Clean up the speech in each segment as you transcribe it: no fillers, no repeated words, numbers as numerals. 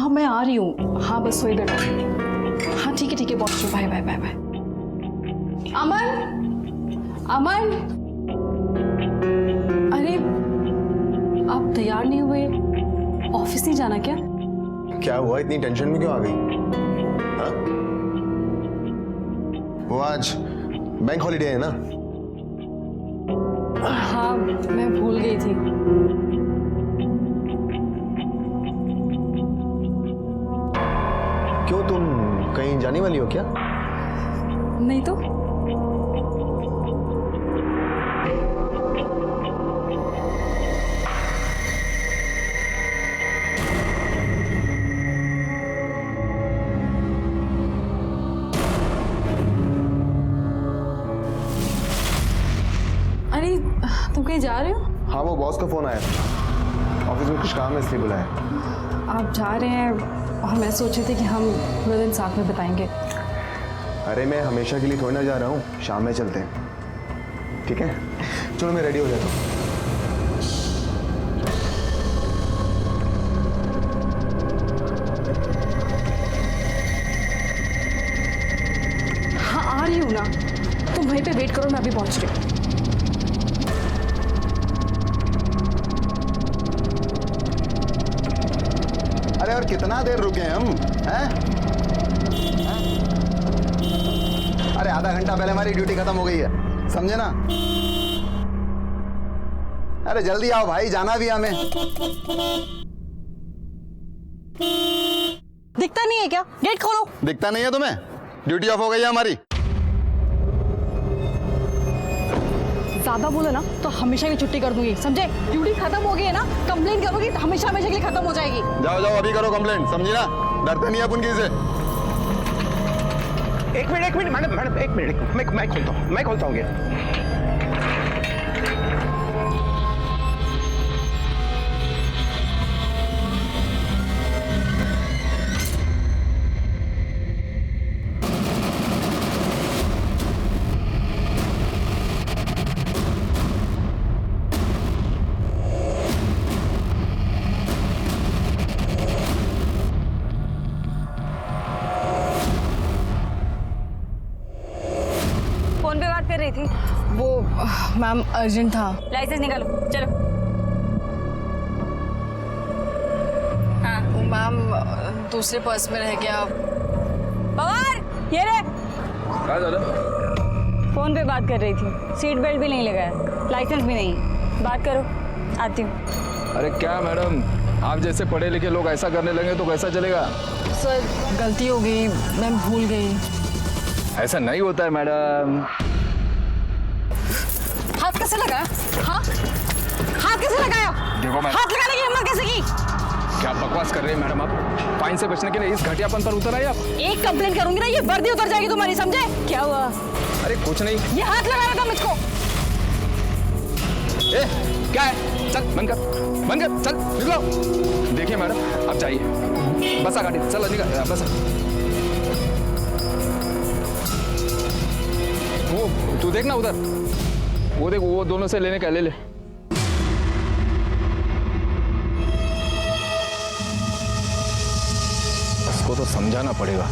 हाँ मैं आ रही हूँ, हाँ बस वही बैठो। हाँ ठीक है पहुँच रही हूँ, बाय बाय बाय बाय। अमन अमन, अरे आप तैयार नहीं हुए, ऑफिस नहीं जाना क्या? क्या हुआ, इतनी टेंशन में क्यों आ गई? हाँ? वो आज बैंक हॉलिडे है ना? हाँ मैं भूल गई थी। क्यों, तुम कहीं जाने वाली हो क्या? नहीं तो। अरे तुम कहीं जा रहे हो? हाँ, वो बॉस का फोन आया था, ऑफिस में कुछ काम है इसलिए बुलाया। आप जा रहे हैं और मैं सोच रही थी कि हम पूरा दिन साथ में बिताएंगे। अरे मैं हमेशा के लिए थोड़ी ना जा रहा हूँ, शाम में चलते हैं, ठीक है? चलो मैं रेडी हो जाता हूँ। हाँ आ रही हूँ ना, तुम वहीं पे वेट करो, मैं अभी पहुँच रही हूँ। अरे और कितना देर रुके हम, हैं? अरे आधा घंटा पहले हमारी ड्यूटी खत्म हो गई है, समझे ना? अरे जल्दी आओ भाई, जाना भी हमें। दिखता नहीं है क्या? गेट खोलो। दिखता नहीं है तुम्हें? ड्यूटी ऑफ हो गई है हमारी। ज्यादा बोले ना तो हमेशा की छुट्टी कर दूंगी, समझे? ड्यूटी खत्म हो गई है ना, कंप्लेन करोगी तो हमेशा हमेशा के लिए खत्म हो जाएगी। जाओ जाओ अभी करो कंप्लेंट, समझी ना? डरते नहीं अपन किसी से। एक मिनट मैडम एक मिनट, मैं खोलता हूँ गेट। फोन पे बात कर रही थी। वो मैम अर्जेंट था। लाइसेंस निकालो, चलो। हाँ वो मैम दूसरे पर्स में रह गया। पवार, ये रे। क्या दादा? फोन पे बात कर रही थी, सीट बेल्ट भी नहीं लगाया, लाइसेंस भी नहीं। बात करो, आती हूँ। अरे क्या मैडम, आप जैसे पढ़े लिखे लोग ऐसा करने लगे तो कैसा चलेगा? सर गलती हो गई, मैं भूल गई। ऐसा नहीं होता है मैडम। हाथ कैसे लगाया? हाँ हाथ कैसे लगाया? देखो मैडम, हाथ लगाने की हिम्मत कैसे की? क्या बकवास कर रहे हैं मैडम आप? फाइन से बचने के लिए इस घटियापन पर उतर आए आप? एक कंप्लेन करूंगी ना, ये वर्दी उतर जाएगी तुम्हारी, समझे? क्या हुआ? अरे कुछ नहीं। ये हाथ लगा रहा था मुझको। ए, क्या है? चल बंद कर, चल निकलो। देखिए मैडम, आप जाइए, बसा गाड़ी, चल निकल, बसा। वो तू देखना उधर, वो देख, वो दोनों से लेने का ले ले। उसको तो समझाना पड़ेगा।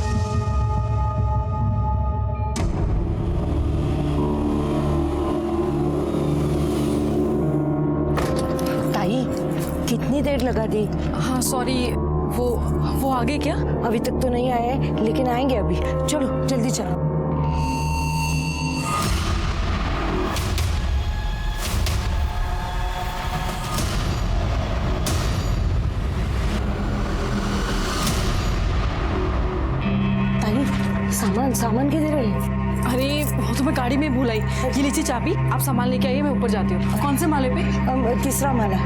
ताई, कितनी देर लगा दी? हाँ सॉरी, वो आगे क्या? अभी तक तो नहीं आए हैं, लेकिन आएंगे अभी। चलो जल्दी चलो। ताई, सामान किधर है? अरे वो तो मैं गाड़ी में भूल आई। ये लीजिए चाबी, आप सामान लेके आइए, मैं ऊपर जाती हूँ। कौन से माले पे? तीसरा माला।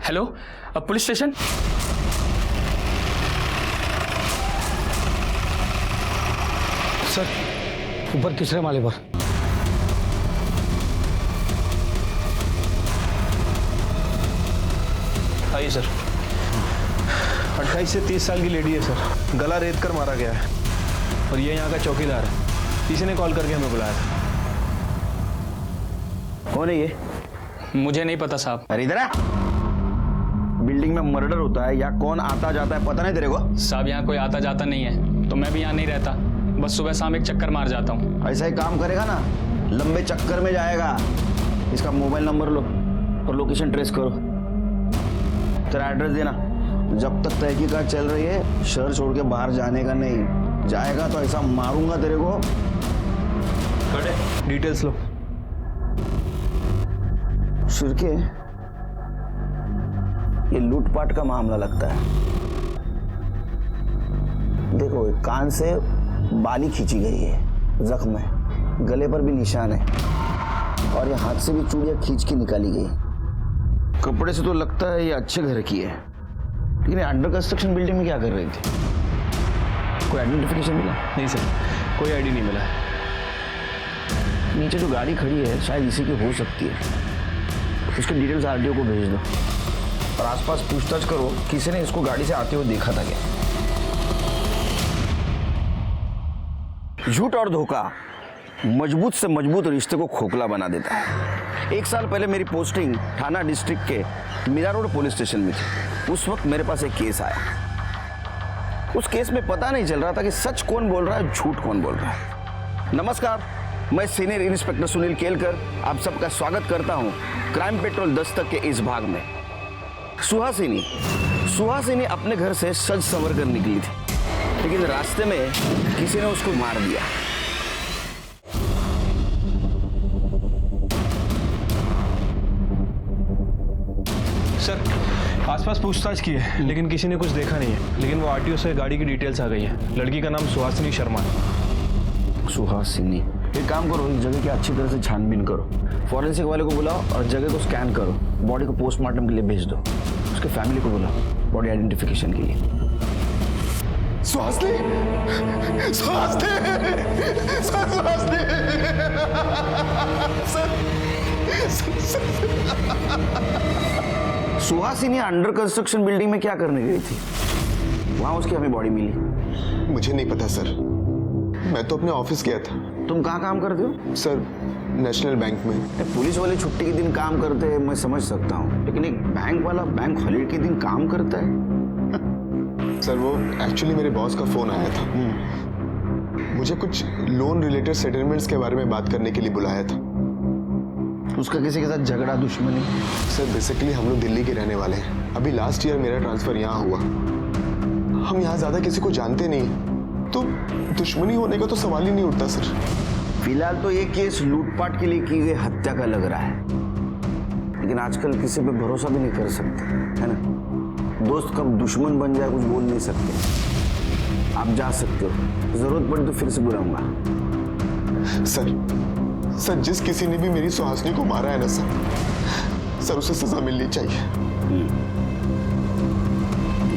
Hello, police station. सर ऊपर तीसरे माले पर। आइए सर। 28 से 30 साल की लेडी है सर, गला रेत कर मारा गया है और ये यहाँ का चौकीदार है। किसी ने कॉल करके हमें बुलाया था। कौन है ये? मुझे नहीं पता साहब। अरे इधर आ। बिल्डिंग में मर्डर होता है या कौन आता जाता है पता नहीं तेरे को? साहब यहाँ कोई आता जाता नहीं है, तो मैं भी यहाँ नहीं रहता, बस सुबह शाम एक चक्कर मार जाता हूँ। ऐसा ही काम करेगा ना, लंबे चक्कर में जाएगा। इसका मोबाइल नंबर लो और लोकेशन ट्रेस करो। तेरा एड्रेस देना। जब तक तहकीकात चल रही है शहर छोड़ के बाहर जाने का नहीं, जाएगा तो ऐसा मारूंगा तेरे को। डिटेल्स लो। शिरके, ये लूटपाट का मामला लगता है। देखो कान से बाली खींची गई है, जख्म है, गले पर भी निशान है और ये हाथ से भी चूड़ियां खींच के निकाली गई। कपड़े से तो लगता है ये अच्छे घर की है, लेकिन अंडर कंस्ट्रक्शन बिल्डिंग में क्या कर रही थी? कोई आइडेंटिफिकेशन मिला? नहीं सर, कोई आईडी नहीं मिला है। नीचे जो गाड़ी खड़ी है शायद इसी की हो सकती है। उसके डिटेल्स आरटीओ को भेज दो और आसपास पूछताछ करो किसी ने इसको गाड़ी से आते हुए देखा था क्या। झूठ और धोखा मजबूत से मजबूत रिश्ते को खोखला बना देता है। 1 साल पहले मेरी पोस्टिंग थाना डिस्ट्रिक्ट के मीरा रोड पुलिस स्टेशन में थी। उस वक्त मेरे पास एक केस आया। उस केस में पता नहीं चल रहा था कि सच कौन बोल रहा है, झूठ कौन बोल रहा है। नमस्कार, मैं सीनियर इंस्पेक्टर सुनील केलकर आप सबका स्वागत करता हूं क्राइम पेट्रोल दस्तक के इस भाग में। सुहासिनी अपने घर से सज संवर कर निकली थी, लेकिन रास्ते में किसी ने उसको मार दिया। सर आसपास पूछताछ की है लेकिन किसी ने कुछ देखा नहीं है, लेकिन वो आरटीओ से गाड़ी की डिटेल्स आ गई है। लड़की का नाम सुहासिनी शर्मा है। सुहासिनी, एक काम करो, इस जगह की अच्छी तरह से छानबीन करो, फॉरेंसिक वाले को बुलाओ और जगह को स्कैन करो, बॉडी को पोस्टमार्टम के लिए भेज दो, उसके फैमिली को बुलाओ बॉडी आइडेंटिफिकेशन के लिए। सुहासिनी अंडर कंस्ट्रक्शन बिल्डिंग में क्या करने गई थी? वहां उसकी हमें बॉडी मिली। मुझे नहीं पता सर, मैं तो अपने ऑफिस गया था। तुम कहाँ काम करते हो? सर नेशनल बैंक में। पुलिस वाले छुट्टी के दिन काम करते हैं मैं समझ सकता हूँ, लेकिन एक बैंक वाला बैंक हॉलीडे के दिन काम करता है? सर वो एक्चुअली मेरे बॉस का फोन आया था। मुझे कुछ लोन रिलेटेड सेटलमेंट्स के बारे में बात करने के लिए बुलाया था। उसका किसी के साथ झगड़ा दुश्मनी? सर बेसिकली हम लोग दिल्ली के रहने वाले हैं। अभी लास्ट ईयर मेरा ट्रांसफर यहाँ हुआ। हम यहाँ ज्यादा किसी को जानते नहीं, तो दुश्मनी होने का तो सवाल ही नहीं उठता सर। फिलहाल तो ये केस लूटपाट के लिए की गई हत्या का लग रहा है, लेकिन आजकल किसी पे भरोसा भी नहीं कर सकते, है ना? दोस्त कब दुश्मन बन जाए कुछ बोल नहीं सकते। आप जा सकते हो, जरूरत पड़ी तो फिर से बुलाऊंगा। सर जिस किसी ने भी मेरी सुहासिनी को मारा है ना सर उसे सजा मिलनी चाहिए।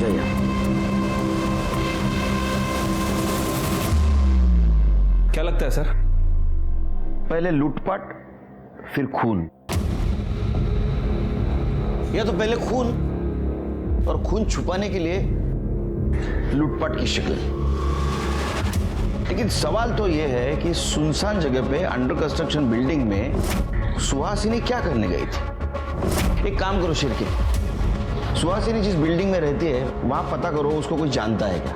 जाइए। क्या लगता है सर? पहले लूटपाट फिर खून, या तो पहले खून और खून छुपाने के लिए लूटपाट की शक्ल। लेकिन सवाल तो यह है कि सुनसान जगह पे अंडर कंस्ट्रक्शन बिल्डिंग में सुहासिनी क्या करने गई थी? एक काम करो शिरके, सुहासिनी जिस बिल्डिंग में रहती है वहां पता करो उसको कोई जानता है क्या।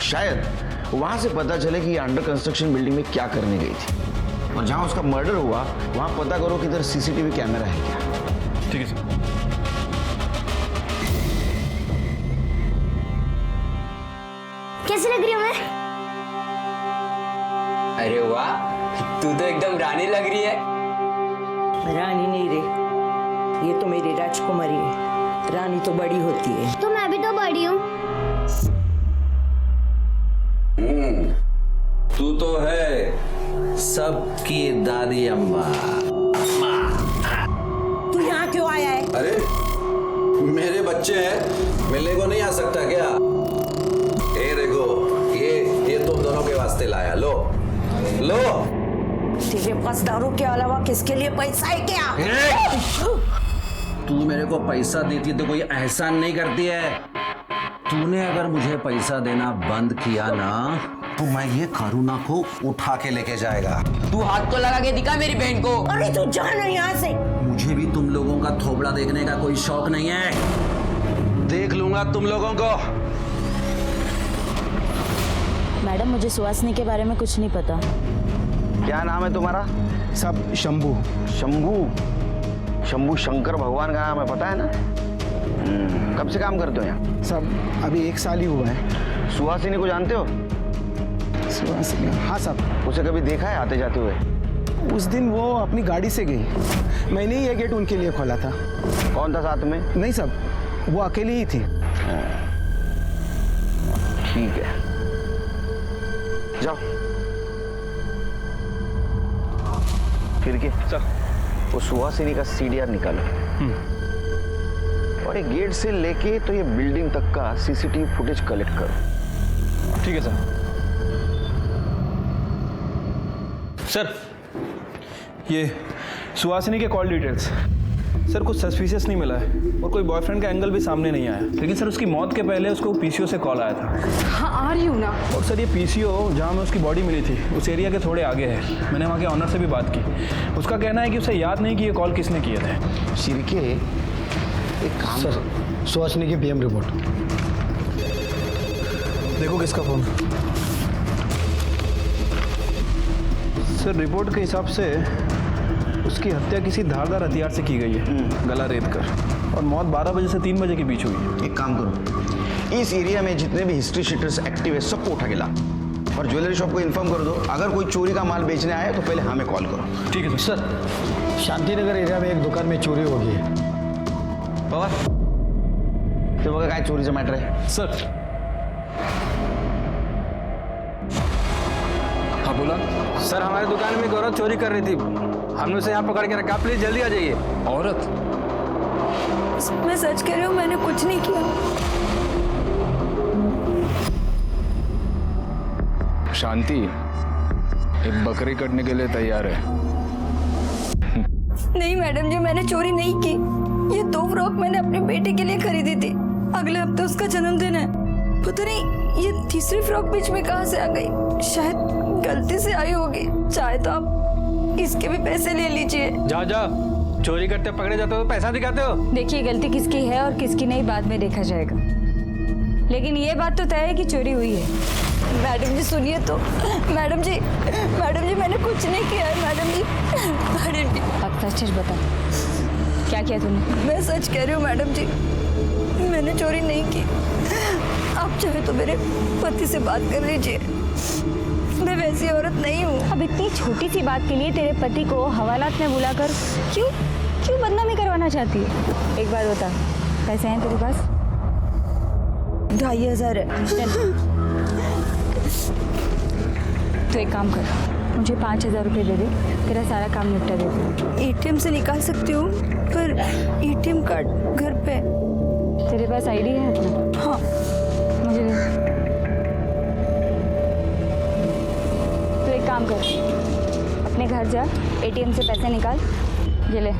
शायद वहां से पता चले कि ये अंडर कंस्ट्रक्शन बिल्डिंग में क्या करने गई थी, और जहां उसका मर्डर हुआ वहां पता करो कि इधर सीसीटीवी कैमरा है क्या। ठीक है सर। कैसी लग रही हूँ मैं? अरे वाह, तू तो एकदम रानी लग रही है। रानी नहीं रे, ये तो मेरी राजकुमारी है। रानी तो बड़ी होती है। तो मैं भी तो बड़ी हूँ। तू तो है सबकी दादी अम्मा। तू यहाँ क्यों आया है? अरे मेरे बच्चे हैं, मिलने को नहीं आ सकता क्या? ये देखो, ये तुम दोनों के वास्ते लाया, लो लो। तेरे पास दारू के अलावा किसके लिए पैसा है क्या? तू मेरे को पैसा देती है तो कोई एहसान नहीं करती है। तूने अगर मुझे पैसा देना बंद किया ना तो मैं ये करुणा को उठा के लेके जाएगा। तू हाथ तो लगा के दिखा मेरी बहन को। अरे तू जा ना यहाँ से। मुझे भी तुम लोगों का थोबड़ा देखने का कोई शौक नहीं है। देख लूंगा तुम लोगों को। मैडम मुझे सुहासिनी के बारे में कुछ नहीं पता। क्या नाम है तुम्हारा? सब शंभू। शंभू? शंभू शंकर भगवान का नाम है, पता है ना? कब से काम करते हो यहाँ? सब अभी 1 साल ही हुआ है। सुहासिनी को जानते हो? सुहासिनी? हाँ साहब। उसे कभी देखा है आते जाते हुए? उस दिन वो अपनी गाड़ी से गई, मैंने ही ये गेट उनके लिए खोला था। कौन था साथ में? नहीं साहब, वो अकेली ही थी। ठीक है, जाओ। फिर के सर, वो सुहासिनी का सीडीआर निकालो और ये गेट से लेके तो ये बिल्डिंग तक का सीसीटीवी फुटेज कलेक्ट करो। ठीक है सर। सर, ये सुहासिनी के कॉल डिटेल्स। सर कुछ सस्पिशियस नहीं मिला है और कोई बॉयफ्रेंड का एंगल भी सामने नहीं आया, लेकिन सर उसकी मौत के पहले उसको पीसीओ से कॉल आया था। हाँ आ रही हूँ ना। और सर ये पीसीओ जहाँ में उसकी बॉडी मिली थी उस एरिया के थोड़े आगे है। मैंने वहाँ के ऑनर से भी बात की, उसका कहना है कि उसे याद नहीं कि ये कॉल किसने किए थे। शिरके, एक काम सर, सुहासिनी की पीएम रिपोर्ट। देखो किसका फोन। सर रिपोर्ट के हिसाब से उसकी हत्या किसी धारदार हथियार से की गई है, गला रेत कर, और मौत 12 बजे से 3 बजे के बीच हुई है। एक काम करो, इस एरिया में जितने भी हिस्ट्री शीटर्स एक्टिव है सबको उठा के ला और ज्वेलरी शॉप को इन्फॉर्म कर दो। अगर कोई चोरी का माल बेचने आए तो पहले हमें कॉल करो। ठीक है सर। शांतिनगर एरिया में एक दुकान में चोरी हो गई है। पवार, ते बघा काय चोरीचं मॅटर आहे? सर। हाँ बोला। सर हमारी दुकान में गौरव चोरी कर रही थी, हमने उसे यहाँ पकड़ के रखा, प्लीज जल्दी आ जाइए। औरत? मैं सच कह रही हूँ, मैंने कुछ नहीं किया। शांति एक बकरी कटने के लिए तैयार है। नहीं मैडम जी, मैंने चोरी नहीं की। ये 2 फ्रॉक मैंने अपने बेटे के लिए खरीदी थी, अगले हफ्ते उसका जन्मदिन है। पता नहीं ये तीसरी फ्रॉक बीच में कहाँ से आ गई, शायद गलती से आई होगी। चाहे तो आप इसके भी पैसे ले लीजिए। जाओ जाओ, चोरी करते पकड़े जाते हो तो पैसा दिखाते हो। देखिए गलती किसकी है और किसकी नहीं बाद में देखा जाएगा, लेकिन ये बात तो तय है कि चोरी हुई है। मैडम जी सुनिए तो। मैडम जी मैंने कुछ नहीं किया है। मैडम जी अब सच बता, क्या किया तूने? मैं सच कह रही हूँ मैडम जी, मैंने चोरी नहीं की। आप चाहे तो मेरे पति से बात कर लीजिए, मैं वैसी औरत नहीं हूँ। अब इतनी छोटी सी बात के लिए तेरे पति को हवालात में बुलाकर क्यों बदनामी करवाना चाहती है? एक बात बता, पैसे हैं तेरे पास? 2500 है। चल तो एक काम कर, मुझे 5000 रुपये दे दे, तेरा सारा काम निपटा दे। ATM से निकाल सकती हूँ, पर ATM कार्ड घर पे। तेरे पास आईडी है अपना? हाँ, मुझे दे। तो एक काम कर, अपने घर जा, ATM से पैसे निकाल, ये ले,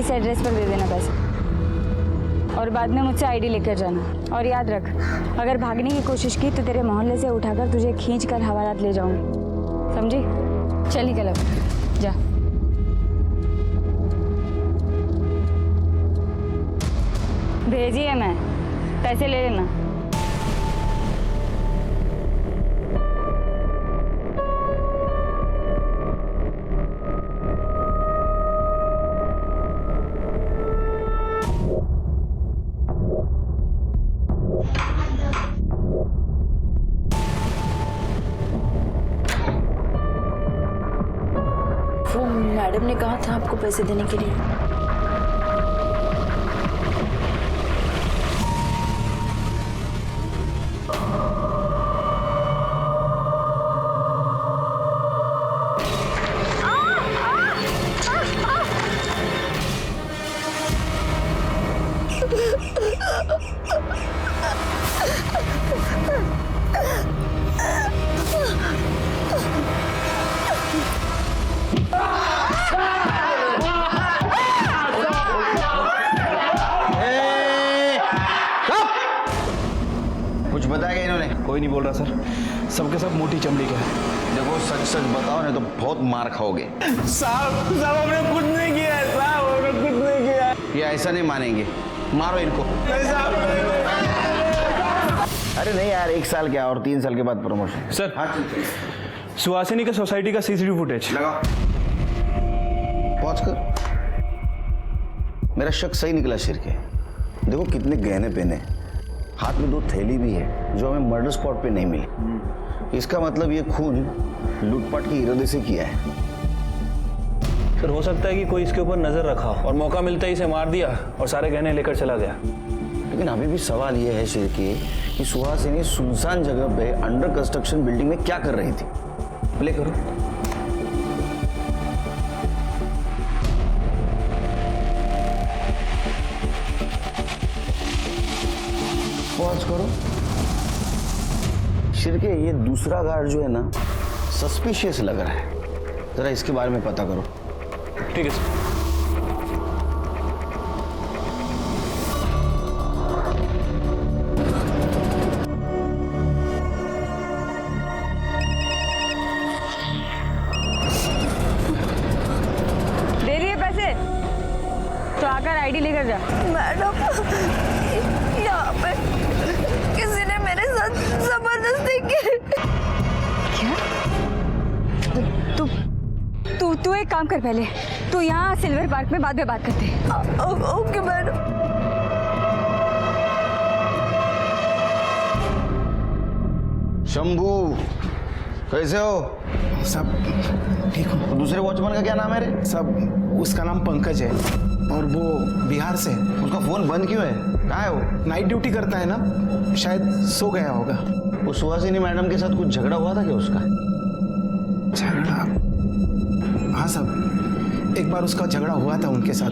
इस एड्रेस पर दे देना पैसे, और बाद में मुझसे आईडी लेकर जाना। और याद रख, अगर भागने की कोशिश की तो तेरे मोहल्ले से उठाकर तुझे खींच कर हवालात ले जाऊंगी, समझी? चल निकल अब, जा। भेजिए, मैं पैसे ले लेना। वो मैडम ने कहा था आपको पैसे देने के लिए। कुछ बताया इन्होंने? कोई नहीं बोल रहा सर, सबके सब मोटी चमड़ी का है। देखो सच सच बताओ नहीं तो बहुत मार खाओगे। साहब हमने कुछ नहीं किया है साहब, हमने कुछ नहीं किया है। ये ऐसा नहीं मानेंगे, मारो इनको। अरे नहीं यार, 1 साल क्या और 3 साल के बाद प्रमोशन। सर हाँ सुहासिनी के सोसाइटी का सीसीटीवी फुटेज लगाओ, पहुंच कर। मेरा शक सही निकला सिर के। देखो कितने गहने पहने, हाथ में 2 थैली भी है जो हमें मर्डर स्पॉट पे नहीं मिली। इसका मतलब ये खून लूटपाट के इरादे से किया है। सर हो सकता है कि कोई इसके ऊपर नजर रखा और मौका मिलता ही इसे मार दिया और सारे गहने लेकर चला गया। लेकिन अभी भी सवाल ये है शेर के कि सुहासिनी सुनसान जगह पे अंडर कंस्ट्रक्शन बिल्डिंग में क्या कर रही थी। प्ले करो। पॉज करो। शिरके ये दूसरा गार्ड जो है ना सस्पिशियस लग रहा है, जरा इसके बारे में पता करो। ठीक है सर। दे रही है पैसे तो आकर आईडी लेकर जा। मैडम यहाँ पे किसी ने मेरे साथ जबरदस्ती की। तू एक काम कर, पहले तू यहाँ सिल्वर पार्क में बाद में बात करते हैं। Okay madam. शंभू कैसे हो? सब ठीक हो? दूसरे वॉचमैन का क्या नाम है रे? सब उसका नाम पंकज है और वो बिहार से है। उसका फोन बंद क्यों है? कहाँ है वो? नाइट ड्यूटी करता है ना, शायद सो गया होगा। वो सुहासिनी मैडम के साथ कुछ झगड़ा हुआ था क्या उसका? झगड़ा? हाँ सब, एक बार उसका झगड़ा हुआ था उनके साथ।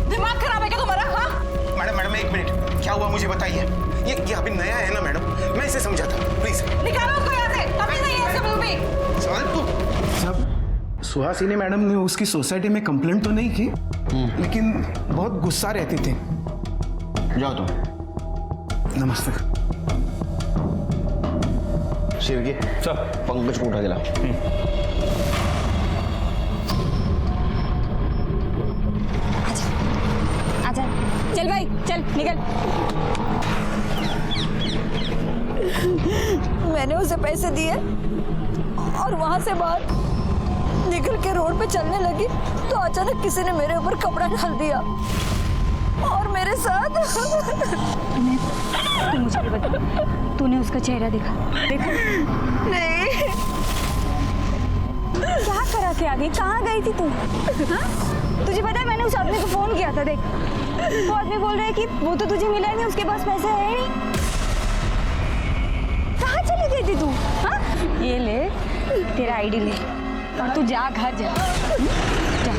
दिमाग खराब है क्या तुम्हारा? हाँ मैडम 1 मिनट, क्या हुआ मुझे बताइए। ये अभी नया है ना मैडम, मैं इसे समझाता, प्लीज। निकालो उसको यहाँ से, तभी नहीं है इसका बिल्कुल भी। सब सुहासिनी मैडम ने उसकी सोसाइटी में कंप्लेंट तो नहीं की, लेकिन बहुत गुस्सा रहती थी। जाओ तुम। नमस्ते। शिरके सर पंकज को उठा के लाओ। आजा, चल भाई चल निकल। मैंने उसे पैसे दिए और वहां से बाहर निकल के रोड पे चलने लगी तो अचानक किसी ने मेरे ऊपर कपड़ा डाल दिया और मेरे साथ। तू मुझे बता, तूने उसका चेहरा देखा? नहीं। क्या करा के आगे? कहाँ गई थी तू? हाँ? तुझे पता है मैंने उस आदमी को फोन किया था, देख वो आदमी बोल रहा है कि वो तो तुझे मिला नहीं, उसके पास पैसे है नहीं। कहाँ चली गई थी तू? हाँ? ये ले तेरा आईडी ले और तू जा घर जा। जा।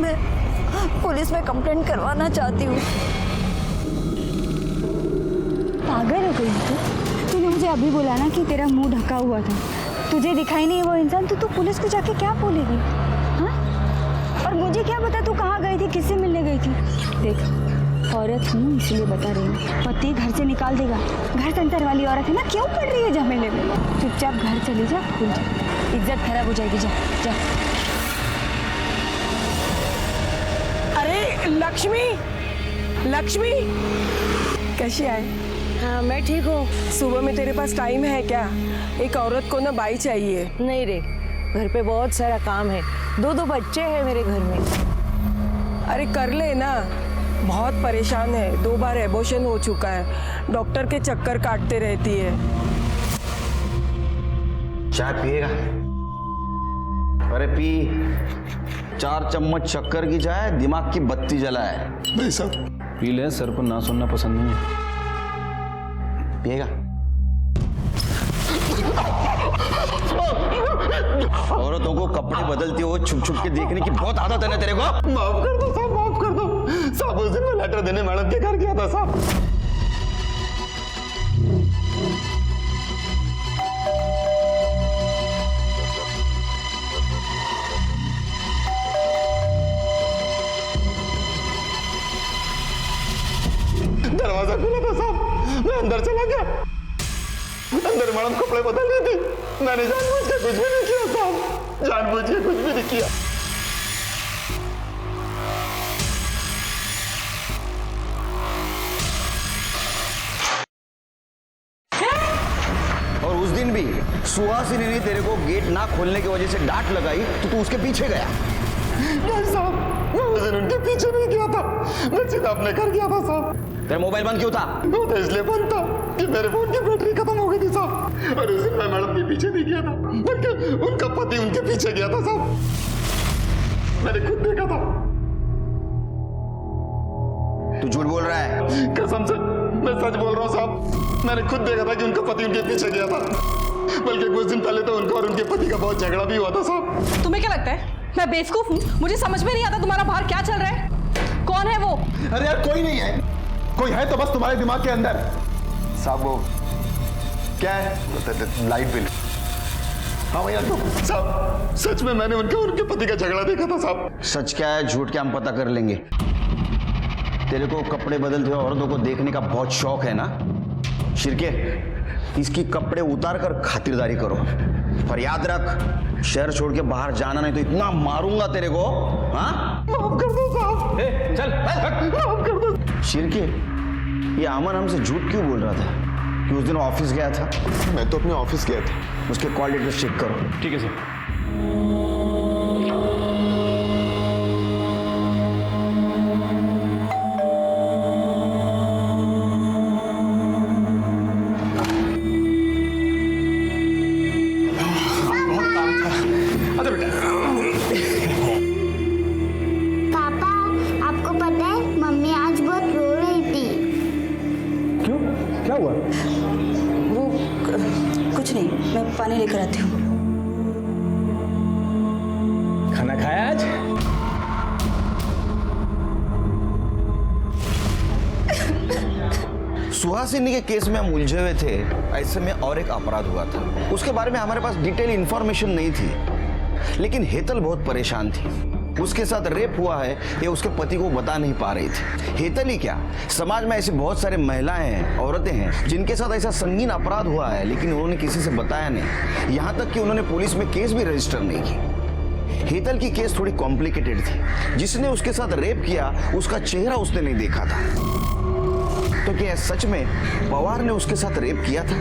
मैं पुलिस में कंप्लेंट करवाना चाहती हूँ। पागल हो गई तू? तूने मुझे अभी बोला ना कि तेरा मुंह ढका हुआ था, तुझे दिखाई नहीं वो इंसान, तो तू पुलिस को जाके क्या बोलेगी? हाँ? और मुझे क्या पता तू कहाँ गई थी, किससे मिलने गई थी? देख औरत हूँ इसलिए बता रही हूँ, पति घर से निकाल देगा। घर संसार वाली औरत है ना, क्यों पड़ रही है झमेले में? चुपचाप घर चली जा, भूल जा, इज्जत खराब हो जाएगी। जा जा। अरे लक्ष्मी, लक्ष्मी कैसी है? हाँ मैं ठीक हूँ। सुबह में तेरे पास टाइम है क्या? एक औरत को ना बाई चाहिए। नहीं रे, घर पे बहुत सारा काम है, 2 बच्चे हैं मेरे घर में। अरे कर ले ना, बहुत परेशान है, 2 बार एबॉर्शन हो चुका है, डॉक्टर के चक्कर काटते रहती है। चाय पिएगा? अरे पी। 4 चम्मच शक्कर की चाय दिमाग की बत्ती जलाए। नहीं साहब। पी ले, सर पर ना सुनना पसंद नहीं है। पिएगा? औरतों को कपड़े बदलते हो छुप छुप के देखने की बहुत आदत है ना तेरे को। माफ कर दो साहब, माफ कर दो साहब। उस दिन मैं लेटर देने मैडम के घर गया था साहब। दरवाजा खुला था साहब, मैं अंदर चला गया। अंदर मैडम कपड़े बदल रही थी, मैंने जानबूझ के कुछ भी नहीं किया साहब, जानबूझ के कुछ भी नहीं किया। और उस दिन भी सुहासिनी ने तेरे को गेट ना खोलने की वजह से डांट लगाई तो तू उसके पीछे गया। नहीं साहब, मैं उस दिन उनके पीछे नहीं गया था, मैं सीधा अपने घर गया था साहब। तेरा मोबाइल बंद क्यों था? वो तो इसलिए बंद था कि मेरे फोन की बैटरी खत्म हो गई थी साहब। और उस दिन मैं मैडम के पीछे नहीं गया था, बल्कि उनका पति उनके पीछे गया था साहब, मैंने खुद देखा था। तू झूठ बोल रहा है? कसम से मैं सच बोल रहा हूँ साहब, मैंने खुद देखा था कि उनका पति उनके पीछे गया था, बल्कि कुछ दिन पहले तो उनका और उनके पति का बहुत झगड़ा भी हुआ था साहब। तुम्हें क्या लगता है मैं बेवकूफ हूँ? मुझे समझ में नहीं आता तुम्हारा बाहर क्या चल रहा है। कौन है वो? अरे यार कोई नहीं है, कोई है तो बस तुम्हारे दिमाग के अंदर। साहब वो क्या है? Light bill. हाँ भैया, तो साहब सच में मैंने उनका और उनके पति का झगड़ा देखा था साहब। सच क्या है झूठ क्या हम पता कर लेंगे। तेरे को कपड़े बदलते हुए औरतों को देखने का बहुत शौक है ना? शिरके, इसकी कपड़े उतार कर खातिरदारी करो, पर याद रख शहर छोड़ के बाहर जाना नहीं तो इतना मारूंगा तेरे को। हाँ माफ कर दो साहब, चल माफ कर दो। शिरके, ये अमन हमसे झूठ क्यों बोल रहा था कि उस दिन ऑफिस गया था? मैं तो अपने ऑफिस गया था। उसके कॉल डिटेल्स चेक करो। ठीक है सर। पापा आपको पता है मम्मी आज बहुत रो रही थी। क्यों, क्या हुआ? वो कुछ नहीं, मैं पानी लेकर आती हूँ। खाना खाया आज? सुहासिनी के केस में हम उलझे हुए थे, ऐसे में और एक अपराध हुआ था। उसके बारे में हमारे पास डिटेल इंफॉर्मेशन नहीं थी, लेकिन हेतल बहुत परेशान थी। उसके साथ रेप हुआ है ये उसके पति को बता नहीं पा रही थी। हेतल ही क्या, समाज में ऐसी बहुत सारी महिलाएं हैं, औरतें हैं जिनके साथ ऐसा संगीन अपराध हुआ है, लेकिन उन्होंने किसी से बताया नहीं। यहाँ तक कि उन्होंने पुलिस में केस भी रजिस्टर नहीं की। हेतल की केस थोड़ी कॉम्प्लिकेटेड थी। जिसने उसके साथ रेप किया उसका चेहरा उसने नहीं देखा था। तो क्या सच में पवार ने उसके साथ रेप किया था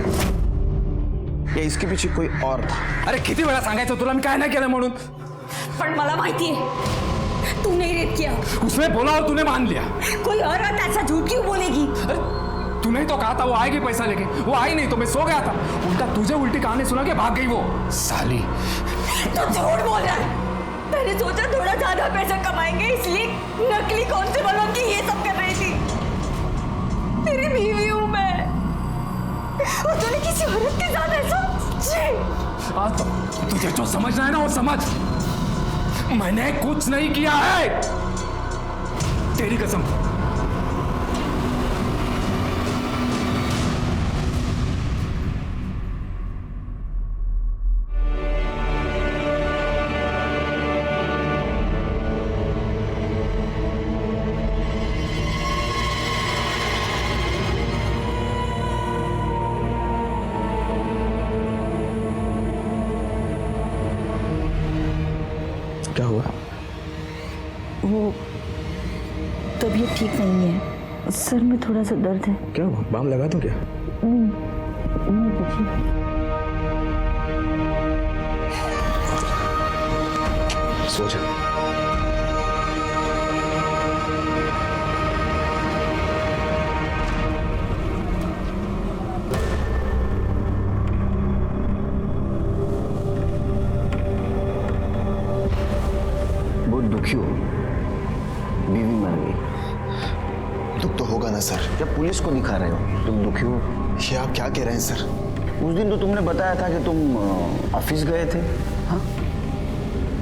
या इसके पीछे कोई और था? अरे किती वेळा सांगायचं तुला मी काय नाही केलं म्हणून? पण मला माहिती है तूने रेप किया। उसने बोला और तूने मान लिया। कोई और ऐसा झूठ क्यों बोलेगी? तूने ही तो कहा था वो आएगी पैसा लेके, वो आई नहीं तो मैं सो गया था। उल्टा तुझे उल्टी कहानी सुना के भाग गई वो साली। तू झूठ बोल रहा है। मैंने सोचा थोड़ा ज्यादा पैसा कमाएंगे इसलिए नकली कांस्टेबलों की ये सब कर रही थी। तेरी बीवी हूँ मैं और तूने किसी औरत के साथ ऐसा? आज तो तुझे जो समझना है ना वो समझ। मैंने कुछ नहीं किया है, तेरी कसम। क्या हुआ? वो तबीयत ठीक नहीं है, सर में थोड़ा सा दर्द है। क्या हुआ? बाम लगा दो क्या? नहीं कुछ। सो जा। बहुत दुखी हो, बीवी मर गई। दुख तो होगा ना सर। जब पुलिस को दिखा रहे हो तुम दुखी हो? ये आप क्या कह रहे हैं सर? उस दिन तो तुमने बताया था कि तुम ऑफिस गए थे। हाँ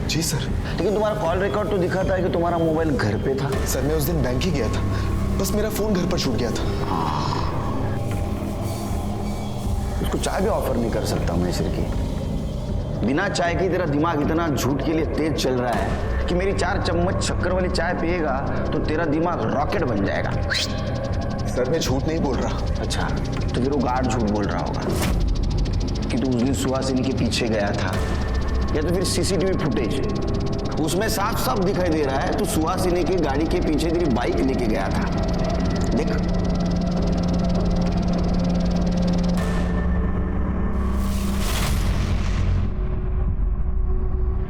जी सर। लेकिन तुम्हारा कॉल रिकॉर्ड तो दिखाता है कि तुम्हारा मोबाइल घर पे था। सर मैं उस दिन बैंक ही गया था, बस मेरा फोन घर पर छूट गया था। उसको चाय भी ऑफर नहीं कर सकता मैं सिर की। बिना चाय के तेरा दिमाग इतना झूठ के लिए तेज चल रहा है कि मेरी 4 चम्मच शक्कर वाली चाय पिएगा तो तेरा दिमाग रॉकेट बन जाएगा। सर मैं झूठ नहीं बोल रहा। अच्छा, तो फिर वो गार्ड झूठ बोल रहा होगा कि तू उस दिन सुहासिनी के पीछे गया था, या तो फिर सीसीटीवी फुटेज उसमें साफ साफ दिखाई दे रहा है तू सुहासिनी की गाड़ी के पीछे तेरी बाइक लेके गया था। देख,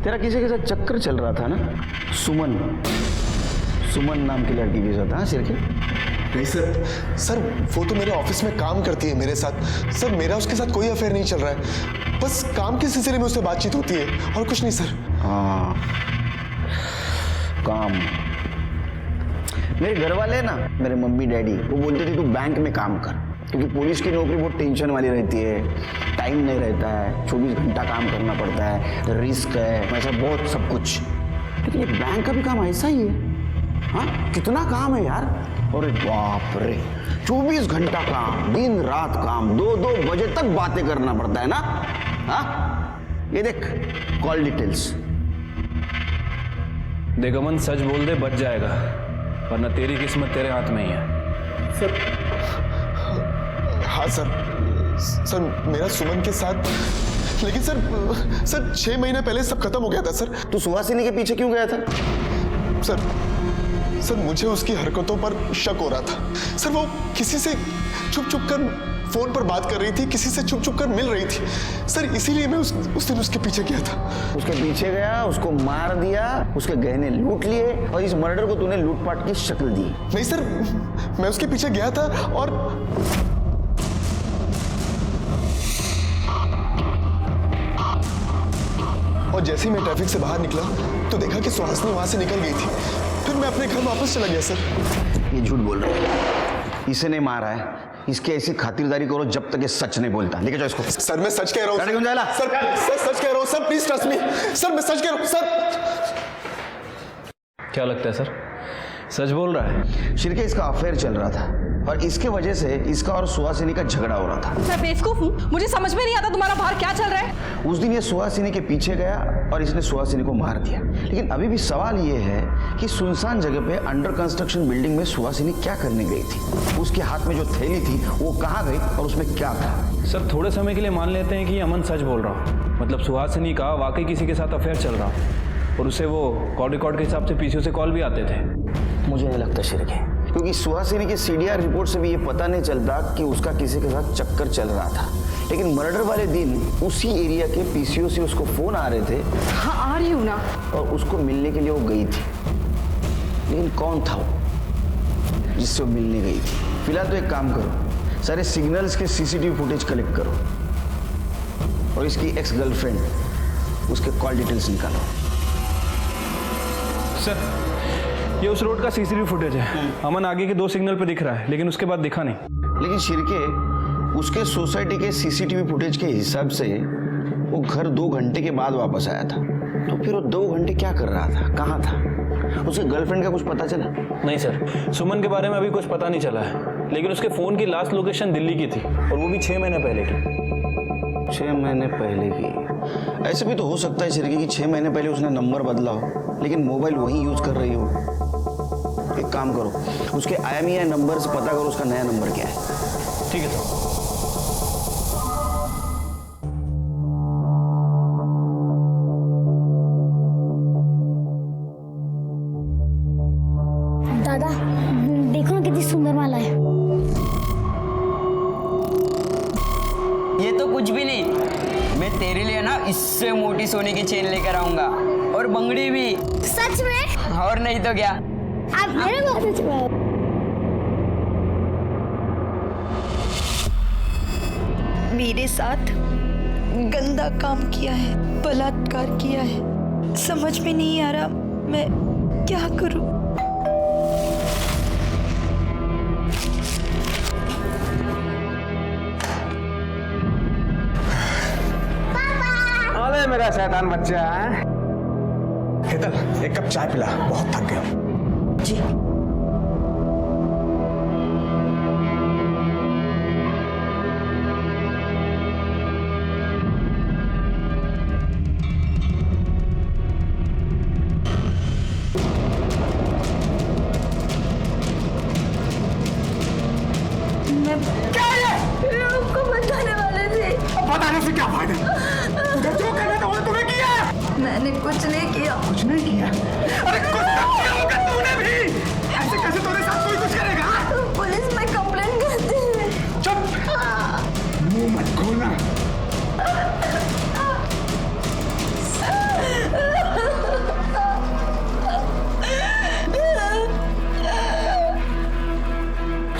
तेरा किसी के साथ चक्कर चल रहा था ना, सुमन नाम की लड़की के साथ। हाँ सिरके? नहीं सर वो तो मेरे ऑफिस में काम करती है मेरे साथ। सर मेरा उसके साथ कोई अफेयर नहीं चल रहा है, बस काम के सिलसिले में उससे बातचीत होती है और कुछ नहीं सर। हाँ, काम। मेरे घर वाले ना, मेरे मम्मी डैडी, वो बोलते थे तू बैंक में काम कर, क्योंकि पुलिस की नौकरी बहुत टेंशन वाली रहती है, टाइम नहीं रहता है, 24 घंटा काम करना पड़ता है, रिस्क है, ऐसा बहुत सब कुछ। लेकिन ये बैंक का भी काम ऐसा ही है। हाँ, कितना काम है यार। अरे बाप रे, 24 घंटा काम, दिन रात काम, 2-2 बजे तक बातें करना पड़ता है ना। हाँ, ये देख कॉल डिटेल्स। देख अमन, सच बोल दे बच जाएगा, वरना तेरी किस्मत तेरे हाथ में ही है। सर हाँ सर मेरा सुमन के साथ, लेकिन सर 6 महीने पहले सब खत्म हो गया था सर। तू सुहासिनी के पीछे क्यों गया था? सर मुझे उसकी हरकतों पर शक हो रहा था। सर वो किसी से छुप कर फोन पर बात कर रही थी, किसी से छुप कर मिल रही थी सर, इसीलिए मैं उस दिन उसके पीछे गया था। उसके पीछे गया, उसको मार दिया, उसके गहने लूट लिए और इस मर्डर को तूने लूटपाट की शक्ल दी। नहीं सर, मैं उसके पीछे गया था और जैसे ही मैं ट्रैफिक से बाहर निकला तो देखा कि सुहासिनी वहां से निकल गई थी। फिर मैं अपने घर वापस चला गया सर। ये झूठ बोल रहा है, इसे नहीं मारा है, इसकी ऐसी खातिरदारी करो जब तक ये सच नहीं बोलता। लेके जाओ इसको। सर मैं सच कह रहा हूँ सर सच कह रहा हूँ sir, please trust me sir, मैं सच कह रहा हूँ सर। क्या लगता है सर, सच बोल रहा है? शिरके, इसका अफेयर चल रहा था और इसके वजह से इसका और सुहासिनी का झगड़ा हो रहा था। मैं बेवकूफ हूँ, मुझे समझ में नहीं आता तुम्हारा बाहर क्या चल रहा है। उस दिन ये सुहासिनी के पीछे गया और इसने सुहासिनी को मार दिया। लेकिन अभी भी सवाल ये है कि सुनसान जगह पे अंडर कंस्ट्रक्शन बिल्डिंग में सुहासिनी क्या करने गई थी? उसके हाथ में जो थैली थी वो कहाँ गई और उसमें क्या था? सर थोड़े समय के लिए मान लेते हैं कि अमन सच बोल रहा हूँ, मतलब सुहासिनी का वाकई किसी के साथ अफेयर चल रहा और उसे वो कॉल रिकॉर्ड के हिसाब से पीसीओ से कॉल भी आते थे। मुझे नहीं लगता शिरके, क्योंकि सुहासिनी की सीडीआर रिपोर्ट से भी ये पता नहीं चलता कि उसका किसी के साथ चक्कर चल रहा था। लेकिन मर्डर वाले दिन उसी एरिया के पीसीओ से उसको फोन आ रहे थे। हाँ आ रही हूँ ना। और उसको मिलने के लिए वो गई थी, लेकिन कौन था वो जिससे वो मिलने गई थी? फिलहाल तो एक काम करो, सारे सिग्नल्स के सीसीटीवी फुटेज कलेक्ट करो और इसकी एक्स गर्लफ्रेंड उसके कॉल डिटेल्स निकालो। सर ये उस रोड का सीसीटीवी फुटेज है, अमन आगे के 2 सिग्नल पे दिख रहा है, लेकिन उसके बाद दिखा नहीं। लेकिन शिरके, उसके सोसाइटी के सीसीटीवी फुटेज के हिसाब से वो घर 2 घंटे के बाद वापस आया था, तो फिर वो 2 घंटे क्या कर रहा था, कहाँ था? उसके गर्लफ्रेंड का कुछ पता चला? नहीं सर, सुमन के बारे में अभी कुछ पता नहीं चला है, लेकिन उसके फोन की लास्ट लोकेशन दिल्ली की थी और वो भी 6 महीने पहले की। 6 महीने पहले की? ऐसे भी तो हो सकता है शिरके कि 6 महीने पहले उसने नंबर बदला हो, लेकिन मोबाइल वही यूज कर रही हो। एक काम करो, उसके IMEI नंबर से पता करो उसका नया नंबर क्या है। ठीक है सर। दादा देखो ना कितनी सुंदर माला है। ये तो कुछ भी नहीं, मैं तेरे लिए ना इससे मोटी सोने की चेन लेकर आऊंगा और बंगड़ी भी। सच में? और नहीं तो क्या। आप मेरे बहुत सच में। मेरे साथ गंदा काम किया है, बलात्कार किया है, समझ में नहीं आ रहा मैं क्या करूं। अरे मेरा शैतान बच्चा, हेतल एक कप चाय पिला, बहुत थक गया। जी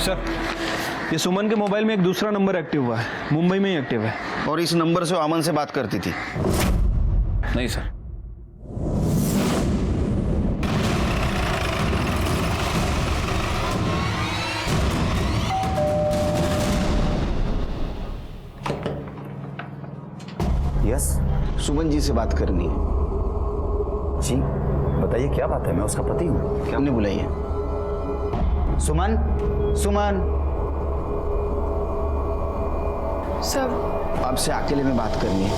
सर, ये सुमन के मोबाइल में एक दूसरा नंबर एक्टिव हुआ है, मुंबई में ही एक्टिव है। और इस नंबर से वो अमन से बात करती थी? नहीं सर। यस, सुमन जी से बात करनी है। जी बताइए, क्या बात है? मैं उसका पति हूँ। क्या हमने बुलाइए? सुमन, सुमन सब आपसे अकेले में बात करनी है।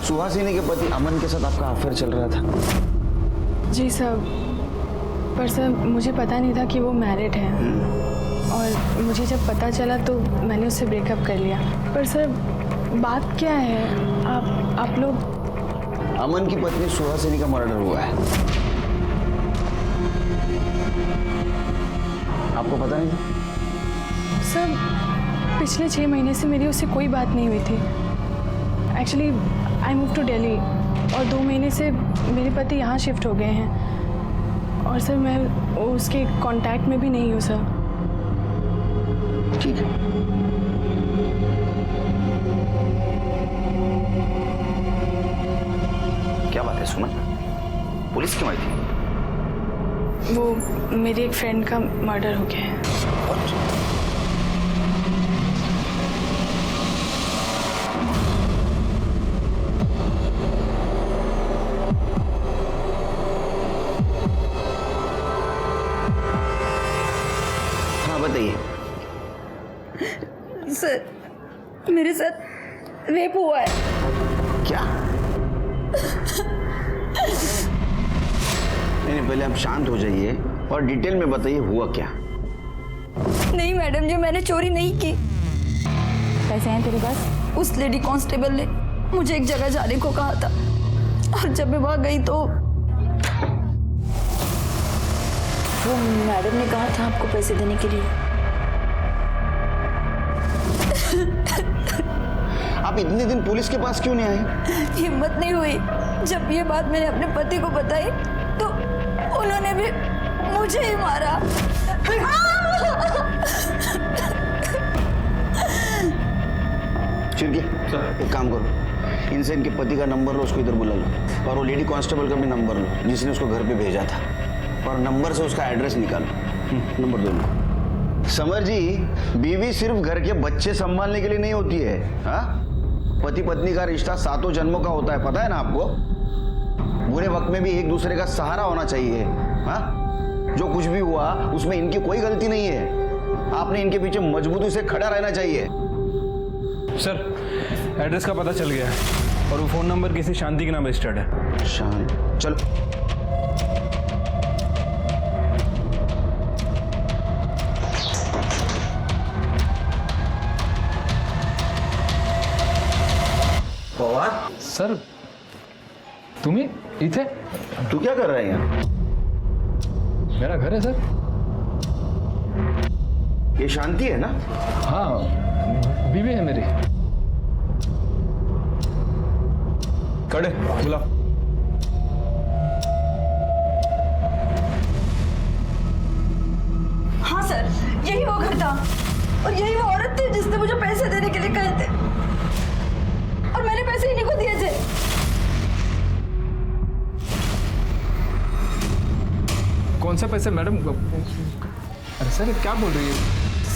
सुहासिनी के पति अमन के साथ आपका अफेयर चल रहा था? जी सर, पर सर मुझे पता नहीं था कि वो मैरिड है, और मुझे जब पता चला तो मैंने उससे ब्रेकअप कर लिया। पर सर बात क्या है? आप लोग? अमन की पत्नी सुहासिनी का मर्डर हुआ है। आपको पता नहीं था? सर पिछले 6 महीने से मेरी उससे कोई बात नहीं हुई थी। Actually I move to Delhi, और 2 महीने से मेरे पति यहाँ शिफ्ट हो गए हैं, और सर मैं उसके कांटेक्ट में भी नहीं हूँ सर। ठीक है। क्या बात है सुमन? पुलिस क्यों आई थी? वो मेरी एक फ्रेंड का मर्डर हो गया है। हाँ बताइए। सर, मेरे साथ रेप हुआ है। क्या? नहीं, पहले आप शांत हो जाइए और डिटेल में बताइए हुआ क्या। नहीं मैडम जी, मैंने चोरी नहीं की। पैसे हैं तेरे पास? उस लेडी कांस्टेबल ने मुझे एक जगह जाने को कहा था, और जब मैं वहां गई तो वो मैडम ने कहा था आपको पैसे देने के लिए। आप इतने दिन पुलिस के पास क्यों नहीं आई? हिम्मत नहीं हुई। जब ये बात मैंने अपने पति को बताई तो उन्होंने भी मुझे ही मारा। चिरके, एक काम करो, इनसे इनके पति का नंबर लो, उसको इधर बुला लो, और वो लेडी कांस्टेबल का भी नंबर लो जिसने उसको घर पे भेजा था, और नंबर से उसका एड्रेस निकालो। नंबर दो इनको। समर जी, बीवी सिर्फ घर के बच्चे संभालने के लिए नहीं होती है। हाँ, पति पत्नी का रिश्ता 7 जन्मों का होता है, पता है ना आपको? बुरे वक्त में भी एक दूसरे का सहारा होना चाहिए। हाँ, जो कुछ भी हुआ उसमें इनकी कोई गलती नहीं है। आपने इनके पीछे मजबूती से खड़ा रहना चाहिए। सर, एड्रेस का पता चल गया है, और वो फोन नंबर किसी शांति के नाम रजिस्टर्ड है। शांति? चलो। सर तुम्ही इथे? तू क्या कर रहा है यहाँ? मेरा घर है सर। ये शांति है ना? हाँ, बीवी है मेरी। खड़े, बुला। हाँ सर, यही वो घर था, और यही वो औरत थी जिसने मुझे पैसे देने के लिए कहे थे, और मैंने पैसे इन्हीं को दिए थे। कौन से पैसे मैडम? अरे सर क्या बोल रही है?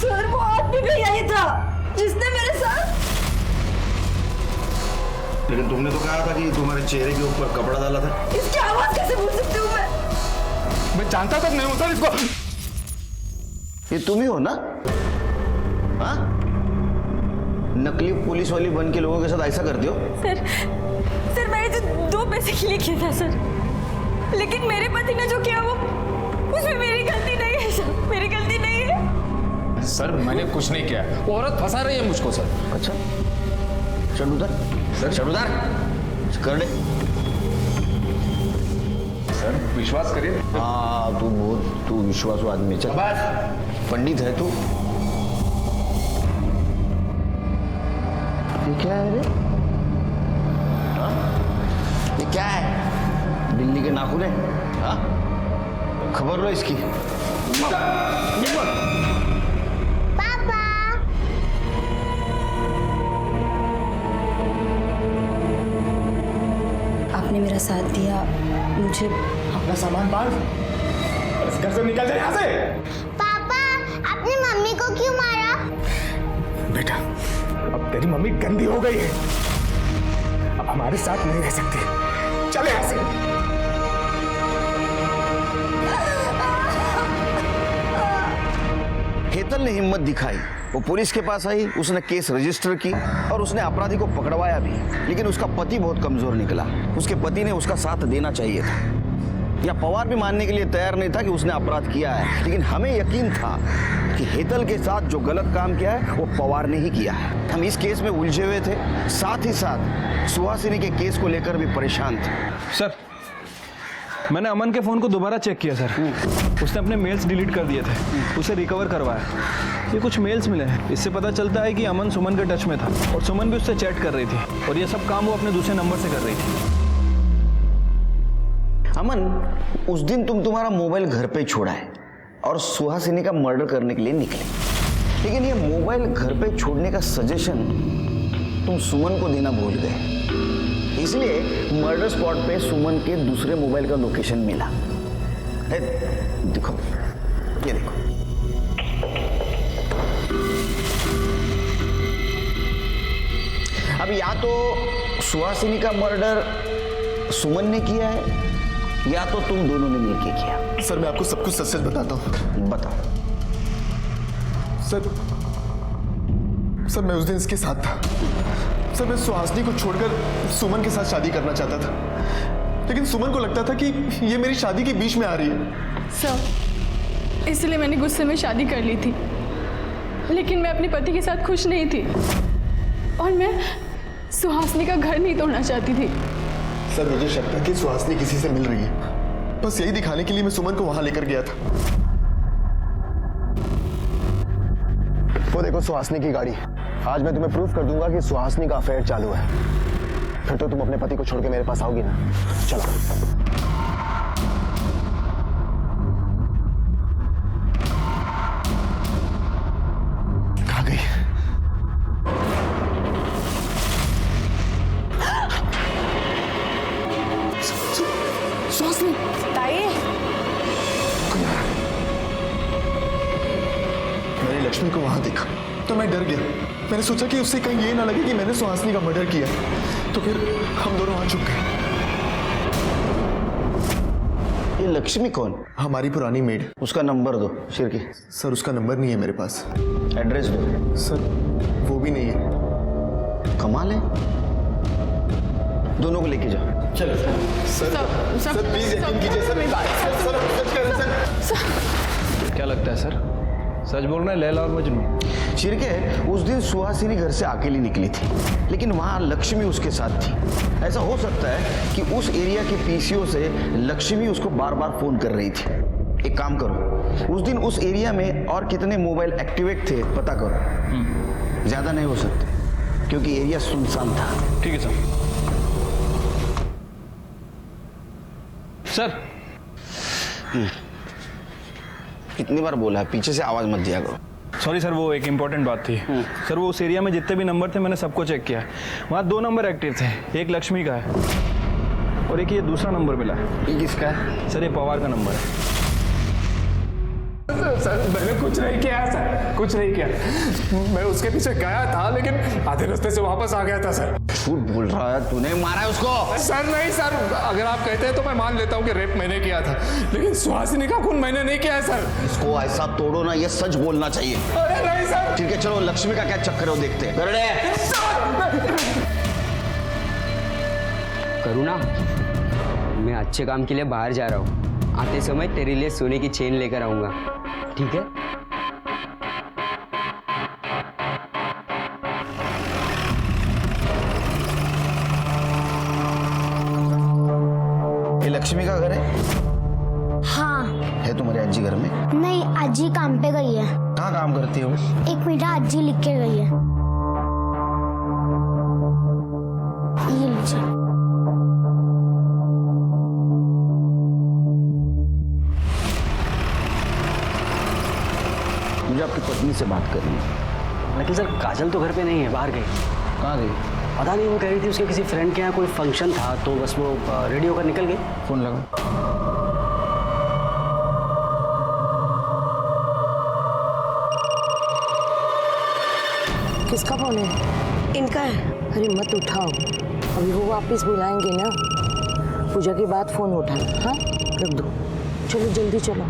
सर, वो आदमी भी यही था जिसने मेरे साथ। लेकिन तुमने तो कहा था कि तुम्हारे चेहरे के ऊपर कपड़ा डाला था। इसकी आवाज कैसे भूल सकती हूँ मैं जानता तक नहीं हूँ सर इसको। ये तुम ही हो ना? हाँ, नकली पुलिस वाली बन के लोगों के साथ ऐसा करते हो? सर मैंने तो 2 पैसे के लिए किया था सर, लेकिन मेरे पति ने जो किया वो उसमें मेरी गलती नहीं है सर, मेरी गलती नहीं है। सर मैंने कुछ नहीं किया, वो औरत फंसा रही है मुझको सर। अच्छा, चंडूदार सर, चंडूदार कर दे सर, विश्वास करिए। हाँ, तू विश्वासू आदमी। चल, पंडित है तू। ये क्या है रे? हाँ? ये क्या क्या है? बिल्ली के नाखून है? हाँ? खबर लो इसकी। पापा आपने मेरा साथ दिया, मुझे अपना सामान बांध, इस घर से निकल जाए यहाँ से। पापा आपने मम्मी को क्यों मारा? बेटा, अब तेरी मम्मी गंदी हो गई है, अब हमारे साथ नहीं रह सकती। चले यहाँ से। हेतल ने हिम्मत दिखाई, वो पुलिस के पास आई, उसने केस रजिस्टर की और उसने अपराधी को पकड़वाया भी। लेकिन उसका पति बहुत कमजोर निकला। उसके पति ने उसका साथ देना चाहिए था, या पवार भी मानने के लिए तैयार नहीं था कि उसने अपराध किया है। लेकिन हमें यकीन था कि हेतल के साथ जो गलत काम किया है वो पवार ने ही किया है। हम इस केस में उलझे हुए थे, साथ ही साथ सुहासिनी के केस को लेकर भी परेशान थे। सर, मैंने अमन के फ़ोन को दोबारा चेक किया सर। उसने अपने मेल्स डिलीट कर दिए थे, उसे रिकवर करवाया। ये कुछ मेल्स मिले हैं, इससे पता चलता है कि अमन सुमन के टच में था और सुमन भी उससे चैट कर रही थी, और ये सब काम वो अपने दूसरे नंबर से कर रही थी। अमन, उस दिन तुम्हारा मोबाइल घर पे छोड़ा है और सुहासिनी का मर्डर करने के लिए निकले, लेकिन ये मोबाइल घर पे छोड़ने का सजेशन तुम सुमन को देना भूल गए। इसलिए मर्डर स्पॉट पे सुमन के दूसरे मोबाइल का लोकेशन मिला। देखो, ये देखो। अब या तो सुहासिनी का मर्डर सुमन ने किया है, या तो तुम दोनों ने मिलकर किया। सर, मैं आपको सब कुछ सच सच बताता हूँ। बताओ। सर, मैं उस दिन इसके साथ था। सर, मैं सुहासिनी को छोड़कर सुमन के साथ शादी करना चाहता था, लेकिन सुमन को लगता था कि ये मेरी शादी के बीच में आ रही है। सर, इसलिए मैंने गुस्से में शादी कर ली थी, लेकिन मैं अपने पति के साथ खुश नहीं थी और मैं सुहासिनी का घर नहीं तोड़ना चाहती थी। सर, मुझे शक था कि सुहासिनी किसी से मिल रही है। बस यही दिखाने के लिए मैं सुमन को वहां लेकर गया था। वो देखो सुहासिनी की गाड़ी। आज मैं तुम्हें प्रूफ कर दूंगा कि सुहासिनी का अफेयर चालू है। फिर तो तुम अपने पति को छोड़ के मेरे पास आओगी ना। चलो। कहाँ गई? सुहासिनी, मैंने लक्ष्मी को वहां देखा तो मैं डर गया। मैंने सोचा कि उससे कहीं ये ना लगे कि मैंने सुहासिनी का मर्डर किया, तो फिर हम दोनों वहां छुप गए। ये लक्ष्मी कौन? हमारी पुरानी मेड। उसका नंबर दो शिरकी। सर, उसका नंबर नहीं है मेरे पास। एड्रेस दो। सर, वो भी नहीं है। कमाल है, दोनों को लेके जाओ। चलो सर, प्लीज यकीन कीजिए सर। सर, सच कह रहे हैं सर। क्या लगता है सर, सच बोल रहे हैं लैला और मजनू? शिरके, उस दिन सुहासिनी घर से अकेली निकली थी, लेकिन वहां लक्ष्मी उसके साथ थी। ऐसा हो सकता है कि उस एरिया के पीसीओ से लक्ष्मी उसको बार बार फोन कर रही थी। एक काम करो, उस दिन उस एरिया में और कितने मोबाइल एक्टिवेट थे पता करो। ज्यादा नहीं हो सकते क्योंकि एरिया सुनसान था। ठीक है सर। सर, कितनी बार बोला है पीछे से आवाज मत दिया करो। सॉरी सर, वो एक इम्पॉर्टेंट बात थी। सर, वो उस एरिया में जितने भी नंबर थे मैंने सबको चेक किया। वहाँ 2 नंबर एक्टिव थे, एक लक्ष्मी का है और एक ये दूसरा नंबर मिला है। ये किसका है? सर, ये पवार का नंबर है। सर, मैंने कुछ नहीं किया है सर, कुछ नहीं किया। मैं उसके पीछे गया था, लेकिन आधे रास्ते से वापस आ गया था सर। झूठ बोल रहा है, तूने मारा है उसको? सर नहीं सर, अगर आप कहते हैं तो मैं मान लेता हूँ कि रेप मैंने किया था, लेकिन सुहासिनी का खून मैंने नहीं किया है सर। इसको ऐसा तोड़ो ना, ये सच बोलना चाहिए। अरे नहीं सर। ठीक है, चलो लक्ष्मी का क्या चक्कर है वो देखते हैं। करुणा, मैं अच्छे काम के लिए बाहर जा रहा हूँ। आते समय तेरे लिए सोने की चेन लेकर आऊंगा, ठीक है? ये लक्ष्मी का घर है? हाँ। है तुम्हारी अज्जी घर में? नहीं, अज्जी काम पे गई है। कहाँ काम करती हो? एक मीठा अज्जी लिख के गई है। ये लीजिए। आपकी पत्नी से बात करनी है। लेकिन सर काजल तो घर पे नहीं है, बाहर गई। कहाँ गई? पता नहीं, वो कह रही थी उसके किसी फ्रेंड के यहाँ कोई फंक्शन था, तो बस वो रेडी होकर निकल गई। फोन लगा। किसका फोन है? इनका है। अरे मत उठाओ, अभी वो वापस बुलाएंगे ना। पूजा के बाद फोन उठाना। हाँ रख दो, चलो जल्दी चलो।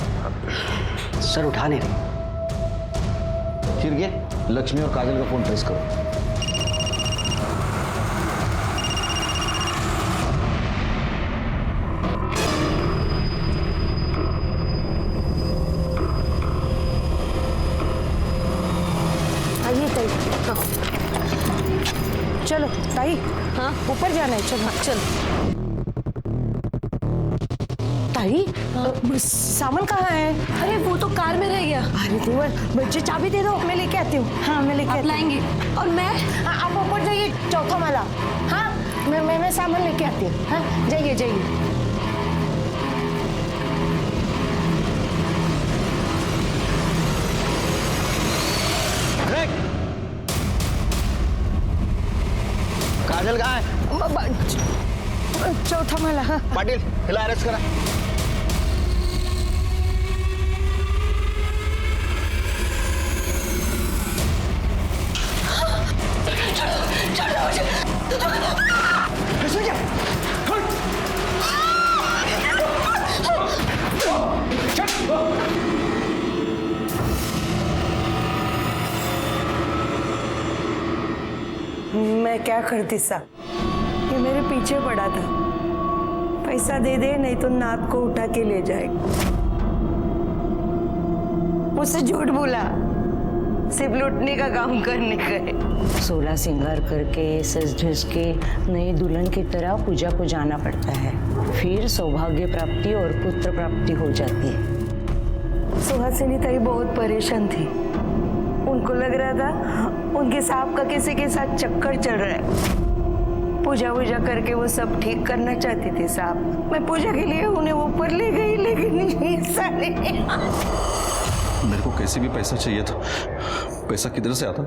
सर उठा नहीं रही। फिर ये लक्ष्मी और काजल का फोन ट्रेस करो। आइए ताई। हाँ चलो ताई। हाँ ऊपर जाना है। चलो हाँ चलो। ताई सामान कहाँ है? अरे वो तो कार में रह गया। अरे देवर, बच्चे चाबी दे दो, मैं लेके आती हूँ। हाँ मैं लेके आती लाएंगे। और मैं? हाँ आप ऊपर जाइए, चौथा माला। हाँ मैं सामान लेके आती हूँ। हाँ जाइए जाइए। काजल कहाँ है? चौथा माला। हाँ पाटिल हिला अरेस्ट करा। मैं क्या करती सा, ये मेरे पीछे पड़ा था। पैसा दे दे नहीं तो नाक को उठा के ले जाएगा। मुझसे झूठ बोला, सिर्फ लूटने का काम करने का है। 16 श्रृंगार करके सज धज के नई दुल्हन की तरह पूजा को जाना पड़ता है, फिर सौभाग्य प्राप्ति और पुत्र प्राप्ति हो जाती है। सुहासिनी ताई बहुत परेशान थी। उनको लग रहा था उनके सांप का किसी के साथ चक्कर चल रहा है। पूजा वूजा करके वो सब ठीक करना चाहती थी साहब। मैं पूजा के लिए उन्हें ऊपर ले गई, लेकिन ऐसा नहीं। मेरे को कैसे भी पैसा चाहिए था। पैसा किधर से आता?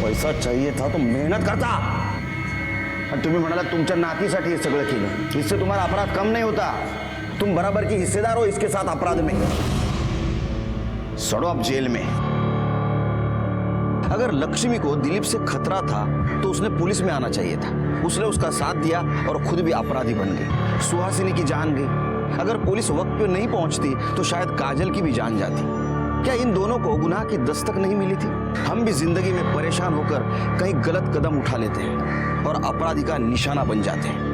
पैसा चाहिए था तो मेहनत करता। आणि तुम्ही म्हणाला तुमच्या नातीसाठी हे सगळं केलं, इससे तुम्हारा अपराध कम नहीं होता। तुम बराबर की हिस्सेदार हो इसके साथ अपराध में। सड़ो अब जेल में। अगर लक्ष्मी को दिलीप से खतरा था तो उसने पुलिस में आना चाहिए था। उसने उसका साथ दिया और खुद भी अपराधी बन गई। सुहासिनी की जान गई। अगर पुलिस वक्त पे नहीं पहुंचती तो शायद काजल की भी जान जाती। क्या इन दोनों को गुनाह की दस्तक नहीं मिली थी? हम भी जिंदगी में परेशान होकर कहीं गलत कदम उठा लेते हैं और अपराधी का निशाना बन जाते हैं।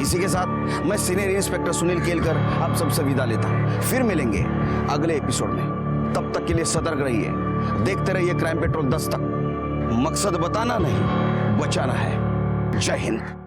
इसी के साथ मैं सीनियर इंस्पेक्टर सुनील केलकर आप सबसे विदा लेता हूं। फिर मिलेंगे अगले एपिसोड में। तब तक के लिए सतर्क रहिए, देखते रहिए क्राइम पेट्रोल दस्तक। मकसद बताना नहीं, बचाना है। जय हिंद।